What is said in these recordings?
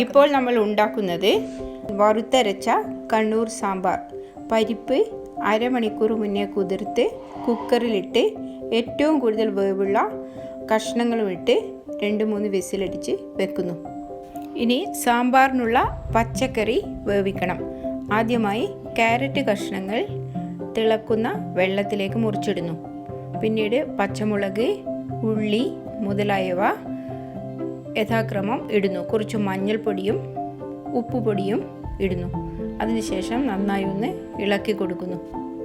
ഇപ്പോൾ നമ്മൾ ഉണ്ടാക്കുന്നത് വറുത്തരച്ച കണ്ണൂർ സാമ്പാർ. പരിപ്പ് അരമണിക്കൂർ മുന്നേ കുതിർത്ത് കുക്കറിലിട്ട് ഏറ്റവും കൂടുതൽ വേവുള്ള കഷ്ണങ്ങളും ഇട്ട് 2-3 വിസിലടിച്ച് വെക്കുന്നു. ഇനി സാമ്പാറിനുള്ള പച്ചക്കറി വേവിക്കണം. ആദ്യമായി ക്യാരറ്റ് കഷ്ണങ്ങൾ തിളക്കുന്ന വെള്ളത്തിലേക്ക് മുറിച്ചിടുന്നു. പിന്നീട് പച്ചമുളക്, ഉള്ളി മുതലായവ യഥാക്രമം ഇടുന്നു. കുറച്ച് മഞ്ഞൾപ്പൊടിയും ഉപ്പുപൊടിയും ഇടുന്നു. അതിനുശേഷം നന്നായി ഒന്ന് ഇളക്കി കൊടുക്കുന്നു.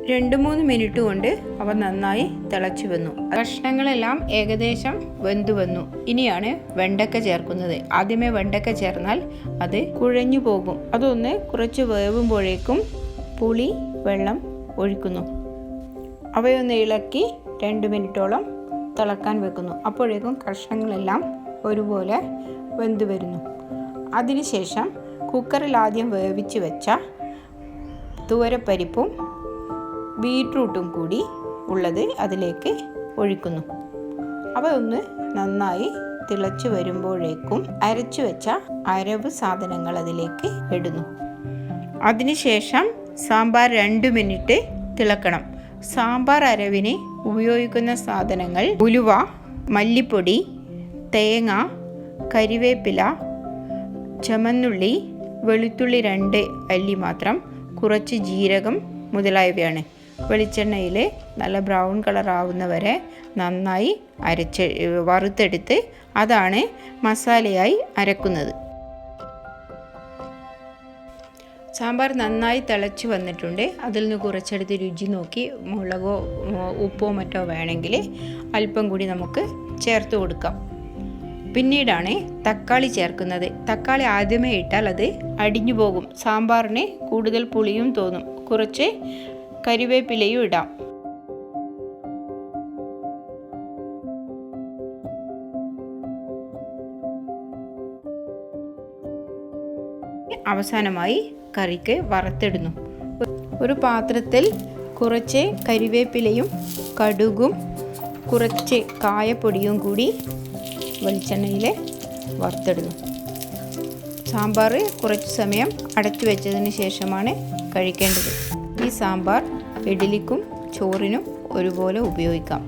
2-3 മിനിറ്റ് കൊണ്ട് അവ നന്നായി തിളച്ചു വന്നു. കഷ്ണങ്ങളെല്ലാം ഏകദേശം വെന്തു വന്നു. ഇനിയാണ് വെണ്ടക്ക ചേർക്കുന്നത്. ആദ്യമേ വെണ്ടക്ക ചേർന്നാൽ അത് കുഴഞ്ഞു പോകും. അതൊന്ന് കുറച്ച് വേവുമ്പോഴേക്കും പുളി വെള്ളം ഒഴിക്കുന്നു. അവയൊന്ന് ഇളക്കി 2 മിനിറ്റോളം തിളക്കാൻ വെക്കുന്നു. അപ്പോഴേക്കും കഷ്ണങ്ങളെല്ലാം ഒരുപോലെ വെന്തു വരുന്നു. അതിനുശേഷം കുക്കറിൽ ആദ്യം വേവിച്ച് വെച്ച തുവരപ്പരിപ്പും ബീറ്റ്റൂട്ടും കൂടി ഉള്ളത് അതിലേക്ക് ഒഴിക്കുന്നു. അവ ഒന്ന് നന്നായി തിളച്ചു വരുമ്പോഴേക്കും അരച്ചു വെച്ച അരവ് സാധനങ്ങൾ അതിലേക്ക് ഇടുന്നു. അതിനുശേഷം സാമ്പാർ 2 മിനിറ്റ് തിളക്കണം. സാമ്പാർ അരവിന് ഉപയോഗിക്കുന്ന സാധനങ്ങൾ ഉലുവ, മല്ലിപ്പൊടി, തേങ്ങ, കരിവേപ്പില, ചുമന്നുള്ളി, വെളുത്തുള്ളി 2 അല്ലി മാത്രം, കുറച്ച് ജീരകം മുതലായവയാണ്. വെളിച്ചെണ്ണയിൽ നല്ല ബ്രൗൺ കളർ ആവുന്നവരെ നന്നായി വറുത്തെടുത്ത് അതാണ് മസാലയായി അരക്കുന്നത്. സാമ്പാർ നന്നായി തിളച്ച് വന്നിട്ടുണ്ട്. അതിൽ നിന്ന് കുറച്ചെടുത്ത് രുചി നോക്കി മുളകോ ഉപ്പോ മറ്റോ വേണമെങ്കിൽ അല്പം കൂടി നമുക്ക് ചേർത്ത് കൊടുക്കാം. പിന്നീടാണ് തക്കാളി ചേർക്കുന്നത്. തക്കാളി ആദ്യമേ ഇട്ടാൽ അത് അടിഞ്ഞു പോകും. സാമ്പാറിന് കൂടുതൽ പുളിയും തോന്നും. കുറച്ച് കരിവേപ്പിലയും ഇടാം. അവസാനമായി കറിക്ക് വറുത്തിടുന്നു. ഒരു പാത്രത്തിൽ കുറച്ച് കരിവേപ്പിലയും കടുകും കുറച്ച് കായപ്പൊടിയും കൂടി വെളിച്ചെണ്ണയിൽ വറുത്തിടുന്നു. സാമ്പാർ കുറച്ച് സമയം അടച്ചു വെച്ചതിന് ശേഷമാണ് കഴിക്കേണ്ടത്. ഈ സാമ്പാർ ഇഡ്ഡലിക്കും ചോറിനും ഒരുപോലെ ഉപയോഗിക്കാം.